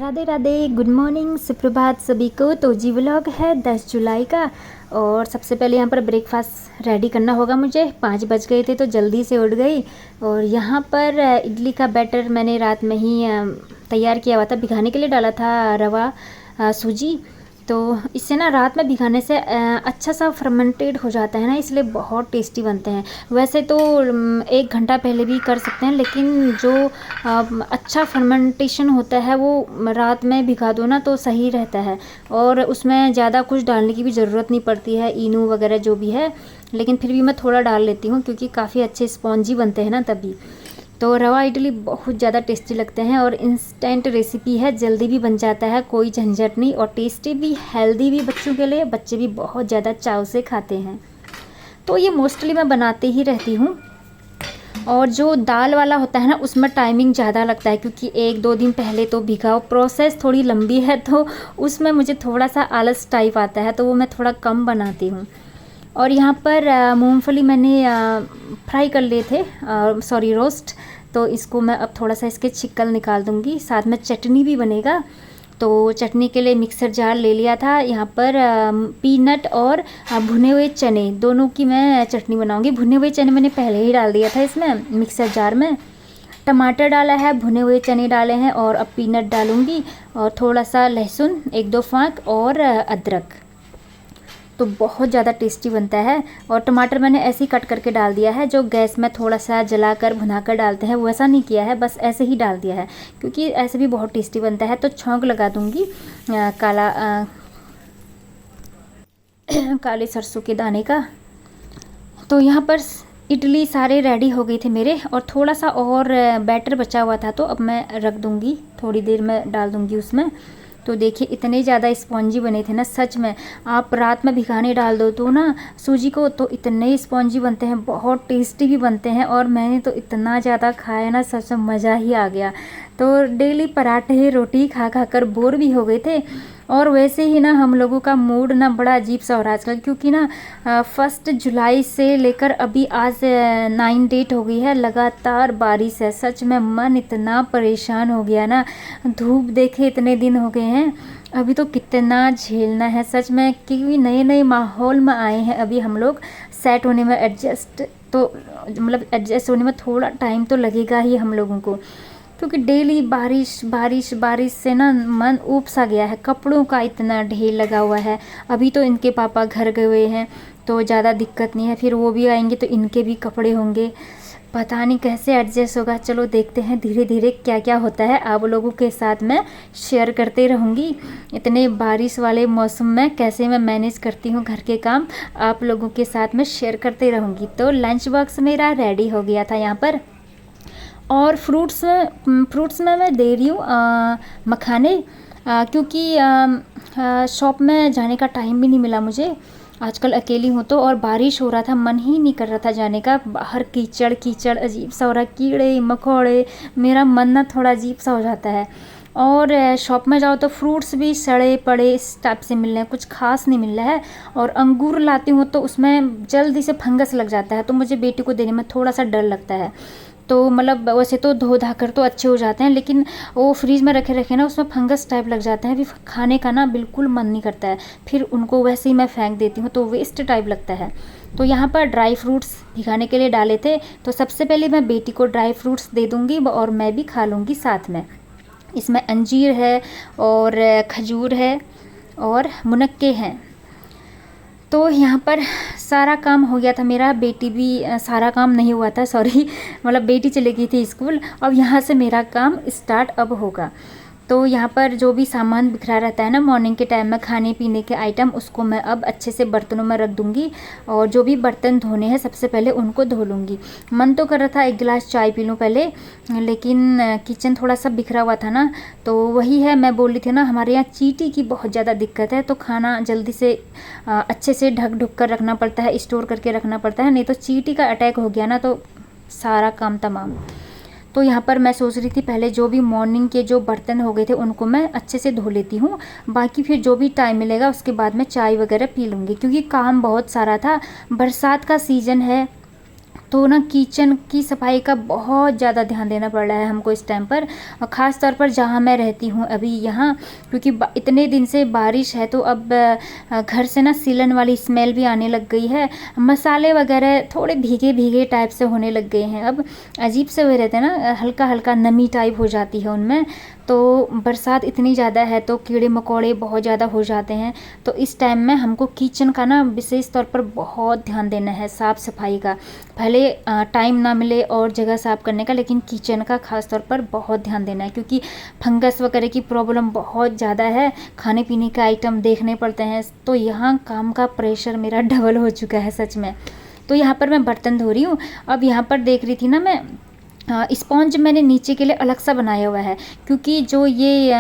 Radhe Radhe, good morning, सुप्रभात सभी को। तो जी व्लॉग है 10 जुलाई का। और सबसे पहले यहाँ पर ब्रेकफास्ट रेडी करना होगा मुझे। 5 बज गए थे तो जल्दी से उठ गई। और यहाँ पर इडली का बैटर मैंने रात में ही तैयार किया हुआ था, भिगाने के लिए डाला था रवा सूजी। तो इससे ना रात में भिगाने से अच्छा सा फर्मेंटेड हो जाता है ना, इसलिए बहुत टेस्टी बनते हैं। वैसे तो 1 घंटा पहले भी कर सकते हैं, लेकिन जो अच्छा फर्मेंटेशन होता है वो रात में भिगा दो ना तो सही रहता है। और उसमें ज़्यादा कुछ डालने की भी ज़रूरत नहीं पड़ती है, इनो वगैरह जो भी है, लेकिन फिर भी मैं थोड़ा डाल लेती हूँ क्योंकि काफ़ी अच्छे स्पॉन्जी बनते हैं ना तभी। तो रवा इडली बहुत ज़्यादा टेस्टी लगते हैं और इंस्टेंट रेसिपी है, जल्दी भी बन जाता है, कोई झंझट नहीं, और टेस्टी भी, हेल्दी भी बच्चों के लिए, बच्चे भी बहुत ज़्यादा चाव से खाते हैं। तो ये मोस्टली मैं बनाते ही रहती हूँ। और जो दाल वाला होता है ना उसमें टाइमिंग ज़्यादा लगता है क्योंकि 1-2 दिन पहले तो भिगाओ, प्रोसेस थोड़ी लंबी है, तो उसमें मुझे थोड़ा सा आलस टाइप आता है, तो वो मैं थोड़ा कम बनाती हूँ। और यहाँ पर मूंगफली मैंने फ्राई कर लिए थे, सॉरी रोस्ट। तो इसको मैं अब थोड़ा सा इसके छिक्कल निकाल दूँगी, साथ में चटनी भी बनेगा। तो चटनी के लिए मिक्सर जार ले लिया था। यहाँ पर पीनट और भुने हुए चने दोनों की मैं चटनी बनाऊँगी। भुने हुए चने मैंने पहले ही डाल दिया था इसमें मिक्सर जार में। टमाटर डाला है, भुने हुए चने डाले हैं और अब पीनट डालूँगी और थोड़ा सा लहसुन 1-2 फाँक और अदरक। तो बहुत ज़्यादा टेस्टी बनता है। और टमाटर मैंने ऐसे ही कट करके डाल दिया है, जो गैस में थोड़ा सा जलाकर भुनाकर डालते हैं वैसा नहीं किया है, बस ऐसे ही डाल दिया है क्योंकि ऐसे भी बहुत टेस्टी बनता है। तो छौंक लगा दूँगी काला काले सरसों के दाने का। तो यहाँ पर इडली सारे रेडी हो गए थे मेरे, और थोड़ा सा और बैटर बचा हुआ था, तो अब मैं रख दूँगी, थोड़ी देर में डाल दूँगी उसमें। तो देखिए इतने ज़्यादा स्पॉन्जी बने थे ना, सच में आप रात में भिगाने डाल दो तो ना सूजी को, तो इतने स्पॉन्जी बनते हैं, बहुत टेस्टी भी बनते हैं। और मैंने तो इतना ज़्यादा खाया ना, सच में मज़ा ही आ गया। तो डेली पराठे रोटी खा खा कर बोर भी हो गए थे। और वैसे ही ना हम लोगों का मूड ना बड़ा अजीब सा हो रहा है आजकल, क्योंकि ना 1 जुलाई से लेकर अभी आज 9 डेट हो गई है, लगातार बारिश है। सच में मन इतना परेशान हो गया ना, धूप देखे इतने दिन हो गए हैं, अभी तो कितना झेलना है सच में, क्योंकि नए नए माहौल में आए हैं अभी हम लोग। सेट होने में एडजस्ट तो मतलब एडजस्ट होने में थोड़ा टाइम तो लगेगा ही हम लोगों को, क्योंकि डेली बारिश बारिश बारिश से ना मन ऊब सा गया है। कपड़ों का इतना ढेर लगा हुआ है। अभी तो इनके पापा घर गए हुए हैं तो ज़्यादा दिक्कत नहीं है, फिर वो भी आएंगे तो इनके भी कपड़े होंगे, पता नहीं कैसे एडजस्ट होगा। चलो देखते हैं धीरे धीरे क्या क्या होता है, आप लोगों के साथ मैं शेयर करते रहूँगी। इतने बारिश वाले मौसम में कैसे मैं मैनेज करती हूँ घर के काम, आप लोगों के साथ मैं शेयर करते रहूँगी। तो लंच बॉक्स मेरा रेडी हो गया था यहाँ पर। और फ्रूट्स में मैं दे रही हूँ मखाने, क्योंकि शॉप में जाने का टाइम भी नहीं मिला मुझे, आजकल अकेली हूँ तो। और बारिश हो रहा था, मन ही नहीं कर रहा था जाने का, बाहर कीचड़ कीचड़ अजीब सा हो रहा है, कीड़े मकोड़े, मेरा मन ना थोड़ा अजीब सा हो जाता है। और शॉप में जाओ तो फ्रूट्स भी सड़े पड़े इस टाइप से मिल रहे हैं, कुछ खास नहीं मिल रहा है। और अंगूर लाती हूँ तो उसमें जल्दी से फंगस लग जाता है, तो मुझे बेटी को देने में थोड़ा सा डर लगता है। तो मतलब वैसे तो धो धा कर तो अच्छे हो जाते हैं, लेकिन वो फ्रीज में रखे रखे ना उसमें फंगस टाइप लग जाते हैं, फिर खाने का ना बिल्कुल मन नहीं करता है, फिर उनको वैसे ही मैं फेंक देती हूँ, तो वेस्ट टाइप लगता है। तो यहाँ पर ड्राई फ्रूट्स भिगाने के लिए डाले थे, तो सबसे पहले मैं बेटी को ड्राई फ्रूट्स दे दूँगी और मैं भी खा लूँगी साथ में। इसमें अंजीर है और खजूर है और मुनक्के हैं। तो यहाँ पर सारा काम हो गया था मेरा, बेटी भी सारा काम नहीं हुआ था, सॉरी, मतलब बेटी चली गई थी स्कूल, अब यहाँ से मेरा काम स्टार्ट अब होगा। तो यहाँ पर जो भी सामान बिखरा रहता है ना मॉर्निंग के टाइम में, खाने पीने के आइटम, उसको मैं अब अच्छे से बर्तनों में रख दूँगी। और जो भी बर्तन धोने हैं सबसे पहले उनको धो लूँगी। मन तो कर रहा था 1 गिलास चाय पी लूँ पहले, लेकिन किचन थोड़ा सा बिखरा हुआ था ना, तो वही है, मैं बोल रही थी ना हमारे यहाँ चींटी की बहुत ज़्यादा दिक्कत है, तो खाना जल्दी से अच्छे से ढक ढुक कर रखना पड़ता है, स्टोर करके रखना पड़ता है, नहीं तो चींटी का अटैक हो गया ना तो सारा काम तमाम। तो यहाँ पर मैं सोच रही थी पहले जो भी मॉर्निंग के जो बर्तन हो गए थे उनको मैं अच्छे से धो लेती हूँ, बाकी फिर जो भी टाइम मिलेगा उसके बाद मैं चाय वगैरह पी लूँगी, क्योंकि काम बहुत सारा था। बरसात का सीज़न है तो ना किचन की सफाई का बहुत ज़्यादा ध्यान देना पड़ रहा है हमको इस टाइम पर, और ख़ास तौर पर जहाँ मैं रहती हूँ अभी यहाँ, क्योंकि इतने दिन से बारिश है तो अब घर से ना सीलन वाली स्मेल भी आने लग गई है। मसाले वगैरह थोड़े भीगे भीगे टाइप से होने लग गए हैं, अब अजीब से हुए रहते हैं ना, हल्का हल्का नमी टाइप हो जाती है उनमें। तो बरसात इतनी ज़्यादा है तो कीड़े मकोड़े बहुत ज़्यादा हो जाते हैं। तो इस टाइम में हमको किचन का ना विशेष तौर पर बहुत ध्यान देना है, साफ़ सफाई का। भले टाइम ना मिले और जगह साफ़ करने का, लेकिन किचन का ख़ास तौर पर बहुत ध्यान देना है, क्योंकि फंगस वगैरह की प्रॉब्लम बहुत ज़्यादा है। खाने पीने के आइटम देखने पड़ते हैं, तो यहाँ काम का प्रेशर मेरा डबल हो चुका है सच में। तो यहाँ पर मैं बर्तन धो रही हूँ। अब यहाँ पर देख रही थी ना मैं, स्पॉन्ज मैंने नीचे के लिए अलग सा बनाया हुआ है, क्योंकि जो ये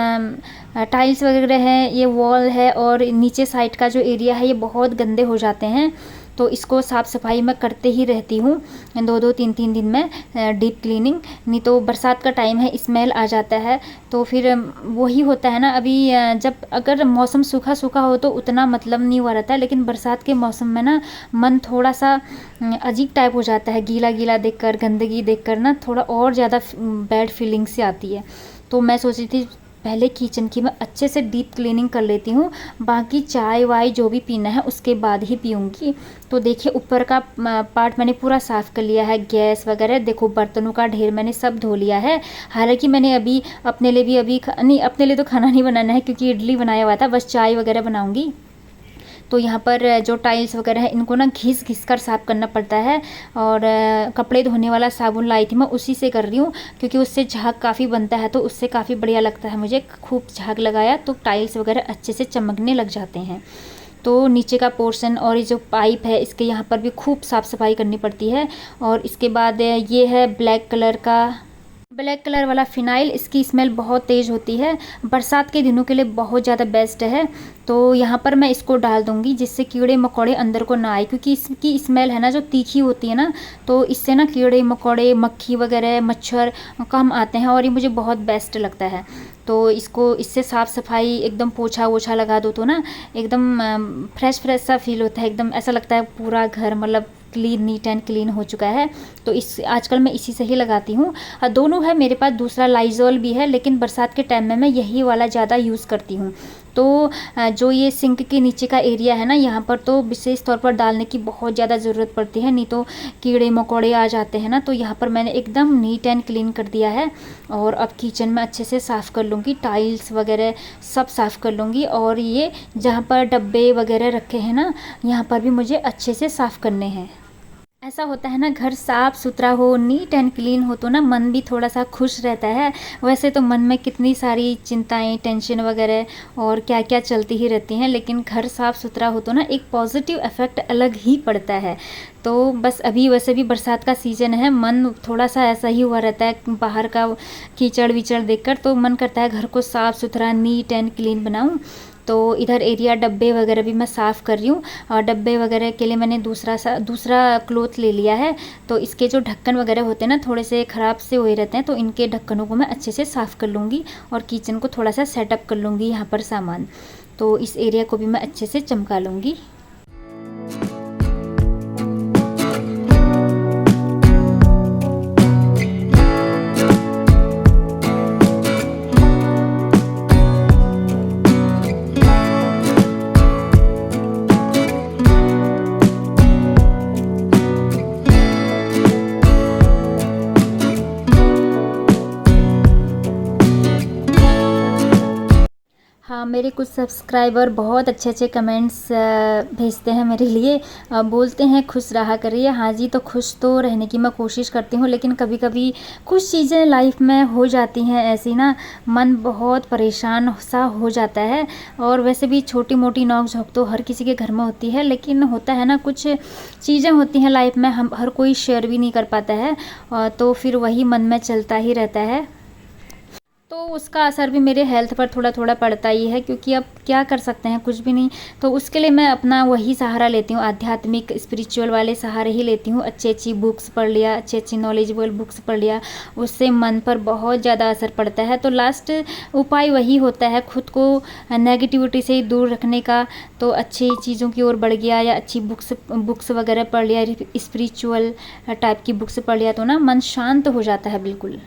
टाइल्स वगैरह हैं, ये वॉल है और नीचे साइड का जो एरिया है ये बहुत गंदे हो जाते हैं। तो इसको साफ़ सफाई मैं करते ही रहती हूँ, 2-2 3-3 दिन में डीप क्लीनिंग। नहीं तो बरसात का टाइम है, स्मेल आ जाता है, तो फिर वही होता है ना। अभी जब अगर मौसम सूखा सूखा हो तो उतना मतलब नहीं हुआ रहता है, लेकिन बरसात के मौसम में ना मन थोड़ा सा अजीब टाइप हो जाता है, गीला गीला देखकर, गंदगी देखकर ना थोड़ा और ज़्यादा बैड फीलिंग सी आती है। तो मैं सोच रही थी पहले किचन की मैं अच्छे से डीप क्लीनिंग कर लेती हूँ, बाकी चाय वाय जो भी पीना है उसके बाद ही पीऊँगी। तो देखिए ऊपर का पार्ट मैंने पूरा साफ़ कर लिया है, गैस वगैरह, देखो बर्तनों का ढेर मैंने सब धो लिया है। हालांकि मैंने अभी अपने लिए भी नहीं, अपने लिए तो खाना नहीं बनाना है क्योंकि इडली बनाया हुआ था, बस चाय वगैरह बनाऊँगी। तो यहाँ पर जो टाइल्स वगैरह है इनको ना घिस घिस कर साफ़ करना पड़ता है, और कपड़े धोने वाला साबुन लाई थी मैं, उसी से कर रही हूँ, क्योंकि उससे झाग काफ़ी बनता है, तो उससे काफ़ी बढ़िया लगता है मुझे। खूब झाग लगाया तो टाइल्स वगैरह अच्छे से चमकने लग जाते हैं। तो नीचे का पोर्शन और ये जो पाइप है इसके यहाँ पर भी खूब साफ़ सफाई करनी पड़ती है। और इसके बाद ये है ब्लैक कलर वाला फ़िनाइल, इसकी स्मेल बहुत तेज़ होती है, बरसात के दिनों के लिए बहुत ज़्यादा बेस्ट है। तो यहाँ पर मैं इसको डाल दूँगी जिससे कीड़े मकोड़े अंदर को ना आए, क्योंकि इसकी स्मेल है ना जो तीखी होती है ना, तो इससे ना कीड़े मकोड़े, मक्खी वगैरह, मच्छर कम आते हैं, और ये मुझे बहुत बेस्ट लगता है। तो इससे साफ़ सफाई एकदम पोछा वोछा लगा दो तो ना एकदम फ्रेश फ्रेश सा फील होता है, एकदम ऐसा लगता है पूरा घर मतलब क्लीन, नीट एंड क्लीन हो चुका है। तो इस आजकल मैं इसी से ही लगाती हूँ। दोनों है मेरे पास, दूसरा लाइजॉल भी है, लेकिन बरसात के टाइम में मैं यही वाला ज़्यादा यूज़ करती हूँ। तो जो ये सिंक के नीचे का एरिया है ना, यहाँ पर तो विशेष तौर पर डालने की बहुत ज़्यादा ज़रूरत पड़ती है, नहीं तो कीड़े मकोड़े आ जाते हैं ना। तो यहाँ पर मैंने एकदम नीट एंड क्लीन कर दिया है, और अब किचन में अच्छे से साफ़ कर लूँगी, टाइल्स वगैरह सब साफ़ कर लूँगी। और ये जहाँ पर डब्बे वगैरह रखे हैं ना, यहाँ पर भी मुझे अच्छे से साफ़ करने हैं। ऐसा होता है ना, घर साफ़ सुथरा हो, नीट एंड क्लीन हो तो ना मन भी थोड़ा सा खुश रहता है। वैसे तो मन में कितनी सारी चिंताएं, टेंशन वगैरह और क्या क्या चलती ही रहती हैं, लेकिन घर साफ़ सुथरा हो तो ना एक पॉजिटिव इफ़ेक्ट अलग ही पड़ता है। तो बस अभी वैसे भी बरसात का सीज़न है, मन थोड़ा सा ऐसा ही हुआ रहता है बाहर का कीचड़ विचड़ देखकर, तो मन करता है घर को साफ़ सुथरा नीट एंड क्लीन बनाऊँ। तो इधर एरिया डब्बे वगैरह भी मैं साफ़ कर रही हूँ, और डब्बे वगैरह के लिए मैंने दूसरा क्लोथ ले लिया है। तो इसके जो ढक्कन वगैरह होते हैं ना, थोड़े से ख़राब से हुए रहते हैं, तो इनके ढक्कनों को मैं अच्छे से साफ़ कर लूँगी, और किचन को थोड़ा सा सेटअप कर लूँगी यहाँ पर सामान। तो इस एरिया को भी मैं अच्छे से चमका लूँगी। हाँ, मेरे कुछ सब्सक्राइबर बहुत अच्छे अच्छे कमेंट्स भेजते हैं मेरे लिए, बोलते हैं खुश रहा करिए। हाँ जी, तो खुश तो रहने की मैं कोशिश करती हूँ, लेकिन कभी कभी कुछ चीज़ें लाइफ में हो जाती हैं ऐसी ना, मन बहुत परेशान सा हो जाता है। और वैसे भी छोटी मोटी नोक झोंक तो हर किसी के घर में होती है, लेकिन होता है ना कुछ चीज़ें होती हैं लाइफ में, हम हर कोई शेयर भी नहीं कर पाता है, तो फिर वही मन में चलता ही रहता है। तो उसका असर भी मेरे हेल्थ पर थोड़ा थोड़ा पड़ता ही है, क्योंकि अब क्या कर सकते हैं, कुछ भी नहीं। तो उसके लिए मैं अपना वही सहारा लेती हूँ, आध्यात्मिक स्पिरिचुअल वाले सहारे ही लेती हूँ। अच्छी अच्छी बुक्स पढ़ लिया, अच्छी अच्छी नॉलेजेबल बुक्स पढ़ लिया, उससे मन पर बहुत ज़्यादा असर पड़ता है। तो लास्ट उपाय वही होता है, खुद को नेगेटिविटी से दूर रखने का। तो अच्छी चीज़ों की ओर बढ़ गया, या अच्छी बुक्स वगैरह पढ़ लिया, स्पिरिचुअल टाइप की बुक्स पढ़ लिया, तो ना मन शांत हो जाता है बिल्कुल।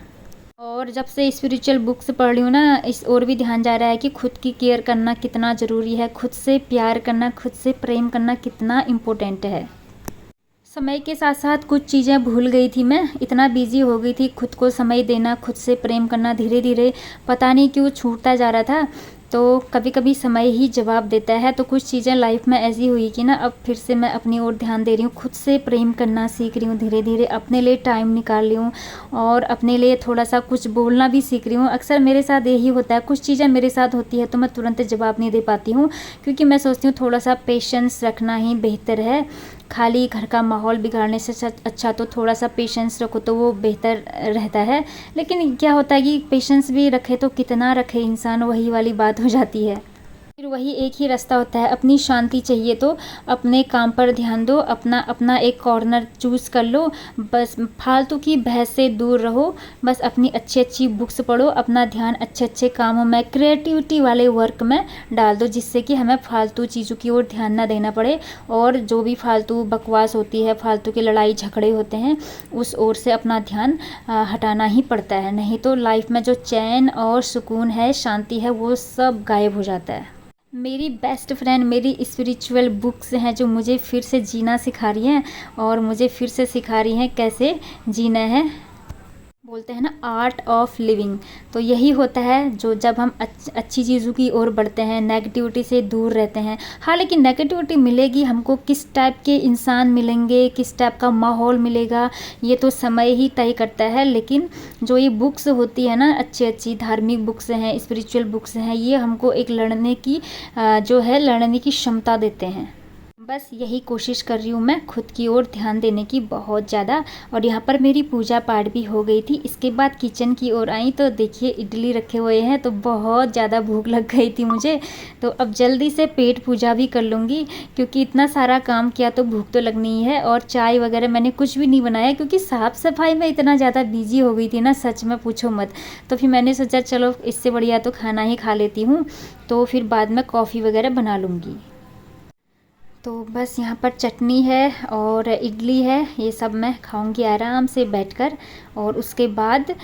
और जब से स्पिरिचुअल बुक्स पढ़ रही हूँ ना, इस और भी ध्यान जा रहा है कि खुद की केयर करना कितना ज़रूरी है, खुद से प्यार करना, खुद से प्रेम करना कितना इम्पोर्टेंट है। समय के साथ साथ कुछ चीज़ें भूल गई थी, मैं इतना बिजी हो गई थी। खुद को समय देना, खुद से प्रेम करना धीरे धीरे पता नहीं क्यों छूटता जा रहा था। तो कभी कभी समय ही जवाब देता है। तो कुछ चीज़ें लाइफ में ऐसी हुई कि ना, अब फिर से मैं अपनी ओर ध्यान दे रही हूँ, खुद से प्रेम करना सीख रही हूँ धीरे धीरे, अपने लिए टाइम निकाल रही हूँ, और अपने लिए थोड़ा सा कुछ बोलना भी सीख रही हूँ। अक्सर मेरे साथ यही होता है, कुछ चीज़ें मेरे साथ होती है तो मैं तुरंत जवाब नहीं दे पाती हूँ, क्योंकि मैं सोचती हूँ थोड़ा सा पेशेंस रखना ही बेहतर है। खाली घर का माहौल बिगाड़ने से अच्छा तो थोड़ा सा पेशेंस रखो तो वो बेहतर रहता है। लेकिन क्या होता है कि पेशेंस भी रखे तो कितना रखे इंसान, वही वाली बात हो जाती है। फिर वही एक ही रास्ता होता है, अपनी शांति चाहिए तो अपने काम पर ध्यान दो, अपना अपना एक कॉर्नर चूज़ कर लो, बस फालतू की बहस से दूर रहो, बस अपनी अच्छी अच्छी बुक्स पढ़ो, अपना ध्यान अच्छे अच्छे कामों में, क्रिएटिविटी वाले वर्क में डाल दो, जिससे कि हमें फालतू चीज़ों की ओर ध्यान ना देना पड़े। और जो भी फालतू बकवास होती है, फालतू के लड़ाई झगड़े होते हैं, उस ओर से अपना ध्यान हटाना ही पड़ता है, नहीं तो लाइफ में जो चैन और सुकून है, शांति है, वो सब गायब हो जाता है। मेरी बेस्ट फ्रेंड मेरी स्पिरिचुअल बुक्स हैं, जो मुझे फिर से जीना सिखा रही हैं, और मुझे फिर से सिखा रही हैं कैसे जीना है। बोलते हैं ना, आर्ट ऑफ लिविंग। तो यही होता है जो जब हम अच्छी चीज़ों की ओर बढ़ते हैं, नेगेटिविटी से दूर रहते हैं। हाँ, लेकिन नेगेटिविटी मिलेगी हमको, किस टाइप के इंसान मिलेंगे, किस टाइप का माहौल मिलेगा, ये तो समय ही तय करता है। लेकिन जो ये बुक्स होती है ना, अच्छी अच्छी धार्मिक बुक्स हैं, स्पिरिचुअल बुक्स हैं, ये हमको एक लड़ने की जो है लड़ने की क्षमता देते हैं। बस यही कोशिश कर रही हूँ मैं, खुद की ओर ध्यान देने की बहुत ज़्यादा। और यहाँ पर मेरी पूजा पाठ भी हो गई थी। इसके बाद किचन की ओर आई तो देखिए इडली रखे हुए हैं, तो बहुत ज़्यादा भूख लग गई थी मुझे। तो अब जल्दी से पेट पूजा भी कर लूँगी, क्योंकि इतना सारा काम किया तो भूख तो लगनी ही है। और चाय वगैरह मैंने कुछ भी नहीं बनाया, क्योंकि साफ़ सफाई में इतना ज़्यादा बिजी हो गई थी ना, सच में पूछो मत। तो फिर मैंने सोचा चलो इससे बढ़िया तो खाना ही खा लेती हूँ, तो फिर बाद में कॉफ़ी वगैरह बना लूँगी। तो बस यहाँ पर चटनी है और इडली है, ये सब मैं खाऊंगी आराम से बैठकर। और उसके बाद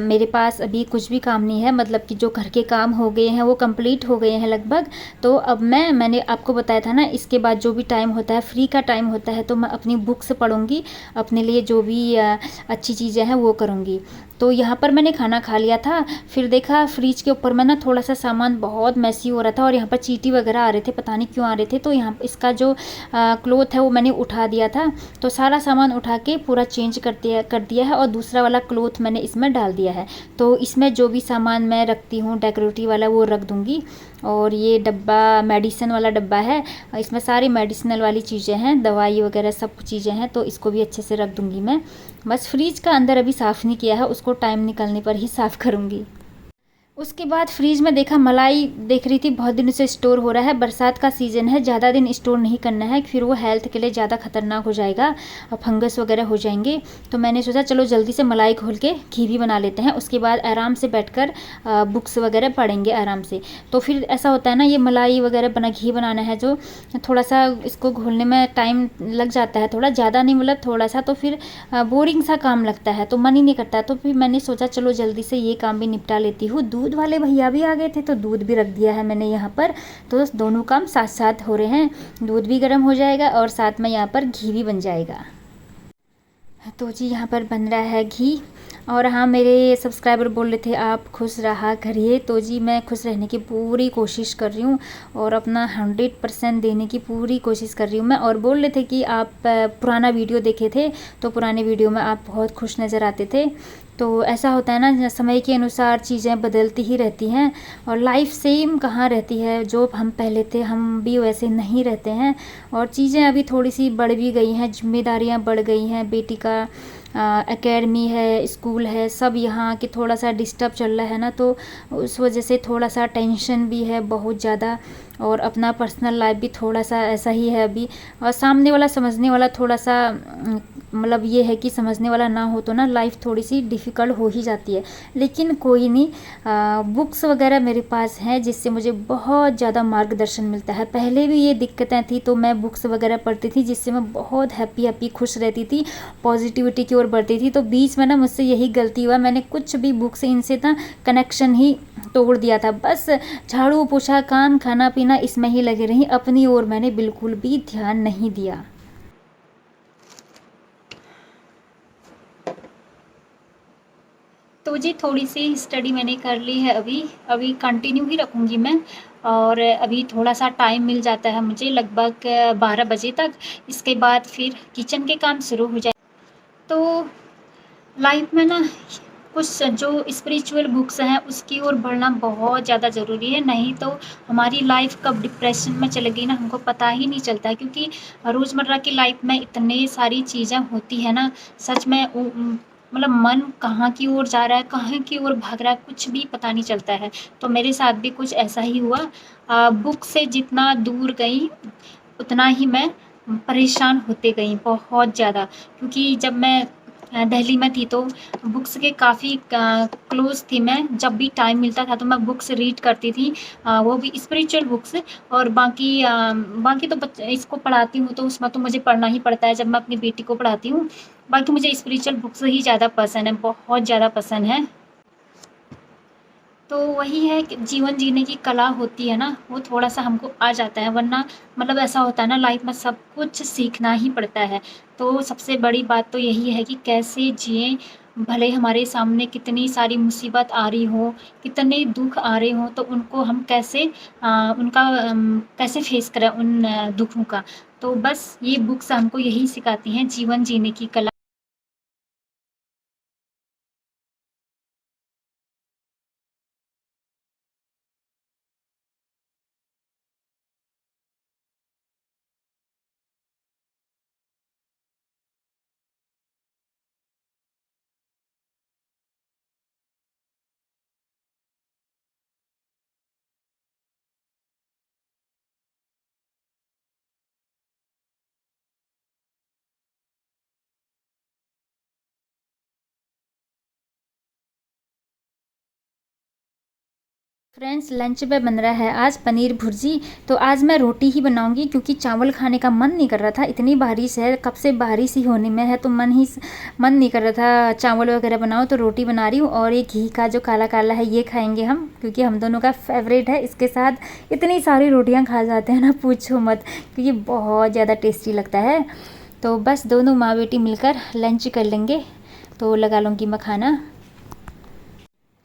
मेरे पास अभी कुछ भी काम नहीं है, मतलब कि जो घर के काम हो गए हैं वो कंप्लीट हो गए हैं लगभग। तो अब मैंने आपको बताया था ना, इसके बाद जो भी टाइम होता है, फ्री का टाइम होता है, तो मैं अपनी बुक्स पढ़ूंगी, अपने लिए जो भी अच्छी चीज़ें हैं वो करूँगी। तो यहाँ पर मैंने खाना खा लिया था, फिर देखा फ्रिज के ऊपर में ना थोड़ा सा सामान बहुत मैसी हो रहा था, और यहाँ पर चींटी वगैरह आ रहे थे, पता नहीं क्यों आ रहे थे। तो यहाँ इसका जो क्लोथ है वो मैंने उठा दिया था, तो सारा सामान उठा के पूरा चेंज कर दिया है, और दूसरा वाला क्लोथ मैंने इसमें डाल दिया है। तो इसमें जो भी सामान मैं रखती हूँ डेकोरेटिव वाला वो रख दूँगी। और ये डब्बा मेडिसिन वाला डब्बा है, इसमें सारी मेडिसिनल वाली चीज़ें हैं, दवाई वगैरह सब चीज़ें हैं, तो इसको भी अच्छे से रख दूँगी मैं। बस फ्रिज का अंदर अभी साफ़ नहीं किया है, उसको टाइम निकलने पर ही साफ़ करूँगी। उसके बाद फ्रीज में देखा, मलाई देख रही थी, बहुत दिनों से स्टोर हो रहा है, बरसात का सीज़न है, ज़्यादा दिन स्टोर नहीं करना है, फिर वो हेल्थ के लिए ज़्यादा खतरनाक हो जाएगा और फंगस वगैरह हो जाएंगे। तो मैंने सोचा चलो जल्दी से मलाई खोल के घी भी बना लेते हैं, उसके बाद आराम से बैठकर बुक्स वगैरह पढ़ेंगे आराम से। तो फिर ऐसा होता है ना, ये मलाई वगैरह घी बनाना है जो, थोड़ा सा इसको घोलने में टाइम लग जाता है, थोड़ा ज़्यादा नहीं, मतलब थोड़ा सा, तो फिर बोरिंग सा काम लगता है, तो मन ही नहीं करता। तो फिर मैंने सोचा चलो जल्दी से ये काम भी निपटा लेती हूँ। दूध वाले भैया भी आ गए थे, तो दूध भी रख दिया है मैंने यहाँ पर। तो दोनों काम साथ साथ हो रहे हैं, दूध भी गर्म हो जाएगा और साथ में यहाँ पर घी भी बन जाएगा। तो जी यहाँ पर बन रहा है घी। और हाँ, मेरे सब्सक्राइबर बोल रहे थे आप खुश रहा करिए, तो जी मैं खुश रहने की पूरी कोशिश कर रही हूँ, और अपना 100% देने की पूरी कोशिश कर रही हूँ मैं। और बोल रहे थे कि आप पुराना वीडियो देखे थे, तो पुराने वीडियो में आप बहुत खुश नज़र आते थे। तो ऐसा होता है ना, समय के अनुसार चीज़ें बदलती ही रहती हैं, और लाइफ सेम कहाँ रहती है, जो हम पहले थे हम भी वैसे नहीं रहते हैं। और चीज़ें अभी थोड़ी सी बढ़ भी गई हैं, जिम्मेदारियाँ बढ़ गई हैं, बेटी का एकेडमी है, स्कूल है, सब यहाँ के थोड़ा सा डिस्टर्ब चल रहा है ना, तो उस वजह से थोड़ा सा टेंशन भी है बहुत ज़्यादा। और अपना पर्सनल लाइफ भी थोड़ा सा ऐसा ही है अभी। और सामने वाला समझने वाला थोड़ा सा मतलब ये है कि समझने वाला ना हो तो ना लाइफ थोड़ी सी डिफ़िकल्ट हो ही जाती है। लेकिन कोई नहीं, बुक्स वगैरह मेरे पास हैं जिससे मुझे बहुत ज़्यादा मार्गदर्शन मिलता है। पहले भी ये दिक्कतें थी तो मैं बुक्स वगैरह पढ़ती थी जिससे मैं बहुत हैप्पी खुश रहती थी, पॉजिटिविटी की ओर बढ़ती थी। तो बीच में ना मुझसे यही गलती हुआ, मैंने कुछ भी बुक से इनसे ना कनेक्शन ही तोड़ दिया था। बस झाड़ू पोछा काम खाना पीना इसमें ही लगे रही, अपनी ओर मैंने बिल्कुल भी ध्यान नहीं दिया। तो जी थोड़ी सी स्टडी मैंने कर ली है, अभी अभी कंटिन्यू ही रखूँगी मैं। और अभी थोड़ा सा टाइम मिल जाता है मुझे लगभग 12 बजे तक। इसके बाद फिर किचन के काम शुरू हो जाए। तो लाइफ में ना कुछ जो स्पिरिचुअल बुक्स हैं उसकी ओर बढ़ना बहुत ज़्यादा ज़रूरी है, नहीं तो हमारी लाइफ कब डिप्रेशन में चले गई ना हमको पता ही नहीं चलता है। क्योंकि रोज़मर्रा की लाइफ में इतनी सारी चीज़ें होती है ना, सच में मतलब मन कहाँ की ओर जा रहा है, कहाँ की ओर भाग रहा है, कुछ भी पता नहीं चलता है। तो मेरे साथ भी कुछ ऐसा ही हुआ। बुक से जितना दूर गई उतना ही मैं परेशान होते गई बहुत ज़्यादा। क्योंकि जब मैं दिल्ली में थी तो बुक्स के काफ़ी क्लोज़ थी मैं। जब भी टाइम मिलता था तो मैं बुक्स रीड करती थी, वो भी स्पिरिचुअल बुक्स। और बाकी तो इसको पढ़ाती हूँ तो उसमें तो मुझे पढ़ना ही पड़ता है जब मैं अपनी बेटी को पढ़ाती हूँ। बाकी मुझे स्पिरिचुअल बुक्स ही ज़्यादा पसंद है, बहुत ज़्यादा पसंद है। तो वही है कि जीवन जीने की कला होती है ना, वो थोड़ा-सा हमको आ जाता है, वरना मतलब ऐसा होता है ना लाइफ में सब कुछ सीखना ही पड़ता है। तो सबसे बड़ी बात तो यही है कि कैसे जिएँ, भले हमारे सामने कितनी सारी मुसीबत आ रही हो, कितने दुःख आ रहे हों, तो उनको हम कैसे कैसे फेस करें उन दुखों का। तो बस ये बुक्स हमको यही सिखाती हैं जीवन जीने की कला। फ्रेंड्स लंच में बन रहा है आज पनीर भुर्जी। तो आज मैं रोटी ही बनाऊंगी क्योंकि चावल खाने का मन नहीं कर रहा था, इतनी बारिश है, कब से बारिश ही होने में है तो मन नहीं कर रहा था चावल वगैरह बनाओ, तो रोटी बना रही हूँ। और ये घी का जो काला काला है ये खाएंगे हम, क्योंकि हम दोनों का फेवरेट है। इसके साथ इतनी सारी रोटियाँ खा जाते हैं ना पूछो मत, क्योंकि बहुत ज़्यादा टेस्टी लगता है। तो बस दोनों माँ बेटी मिलकर लंच कर लेंगे, तो लगा लूँगी मैं खाना।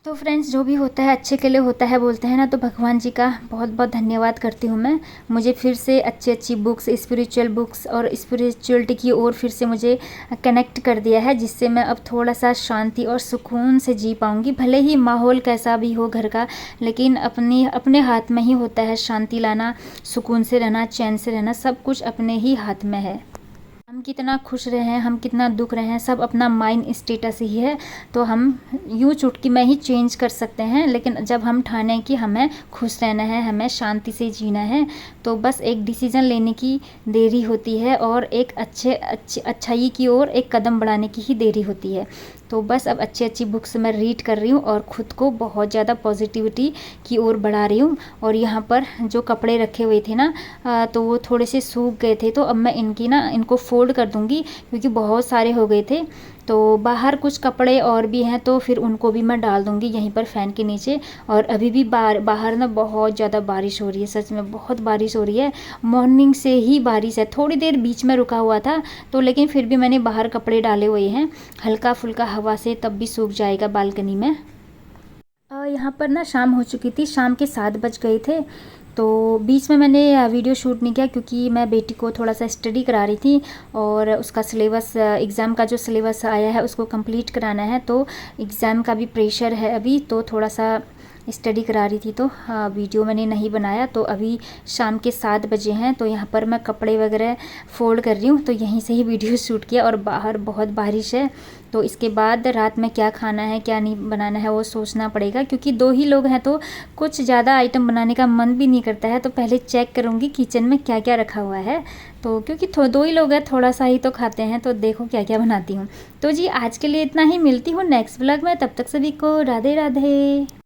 तो फ्रेंड्स जो भी होता है अच्छे के लिए होता है बोलते हैं ना, तो भगवान जी का बहुत बहुत धन्यवाद करती हूँ मैं। मुझे फिर से अच्छी अच्छी बुक्स, स्पिरिचुअल बुक्स और स्पिरिचुअलिटी की ओर फिर से मुझे कनेक्ट कर दिया है, जिससे मैं अब थोड़ा सा शांति और सुकून से जी पाऊँगी। भले ही माहौल कैसा भी हो घर का, लेकिन अपने हाथ में ही होता है शांति लाना, सुकून से रहना, चैन से रहना, सब कुछ अपने ही हाथ में है। हम कितना खुश रहें, हम कितना दुख रहे हैं, सब अपना माइंड स्टेटस ही है। तो हम यूँ चुटकी में ही चेंज कर सकते हैं, लेकिन जब हम ठाने कि हमें खुश रहना है, हमें शांति से जीना है, तो बस एक डिसीज़न लेने की देरी होती है और एक अच्छाई की ओर एक कदम बढ़ाने की ही देरी होती है। तो बस अब अच्छी अच्छी बुक्स मैं रीड कर रही हूँ और ख़ुद को बहुत ज़्यादा पॉजिटिविटी की ओर बढ़ा रही हूँ। और यहाँ पर जो कपड़े रखे हुए थे ना, तो वो थोड़े से सूख गए थे, तो अब मैं इनको फोल्ड कर दूँगी क्योंकि बहुत सारे हो गए थे। तो बाहर कुछ कपड़े और भी हैं तो फिर उनको भी मैं डाल दूँगी यहीं पर फ़ैन के नीचे। और अभी भी बाहर ना बहुत ज़्यादा बारिश हो रही है, सच में बहुत बारिश हो रही है। मॉर्निंग से ही बारिश है, थोड़ी देर बीच में रुका हुआ था तो, लेकिन फिर भी मैंने बाहर कपड़े डाले हुए हैं, हल्का फुल्का हवा से तब भी सूख जाएगा बालकनी में। यहाँ पर ना शाम हो चुकी थी, शाम के 7 बज गए थे। तो बीच में मैंने वीडियो शूट नहीं किया क्योंकि मैं बेटी को थोड़ा सा स्टडी करा रही थी और उसका सिलेबस, एग्ज़ाम का जो सिलेबस आया है उसको कंप्लीट कराना है, तो एग्ज़ाम का भी प्रेशर है अभी, तो थोड़ा सा स्टडी करा रही थी, तो वीडियो मैंने नहीं बनाया। तो अभी शाम के 7 बजे हैं, तो यहाँ पर मैं कपड़े वगैरह फोल्ड कर रही हूँ, तो यहीं से ही वीडियो शूट किया। और बाहर बहुत बारिश है, तो इसके बाद रात में क्या खाना है क्या नहीं बनाना है वो सोचना पड़ेगा, क्योंकि 2 ही लोग हैं तो कुछ ज़्यादा आइटम बनाने का मन भी नहीं करता है। तो पहले चेक करूँगी किचन में क्या क्या रखा हुआ है, तो क्योंकि 2 ही लोग हैं, थोड़ा सा ही तो खाते हैं, तो देखो क्या क्या बनाती हूँ। तो जी आज के लिए इतना ही, मिलती हूँ नेक्स्ट व्लॉग में, तब तक सभी को राधे राधे।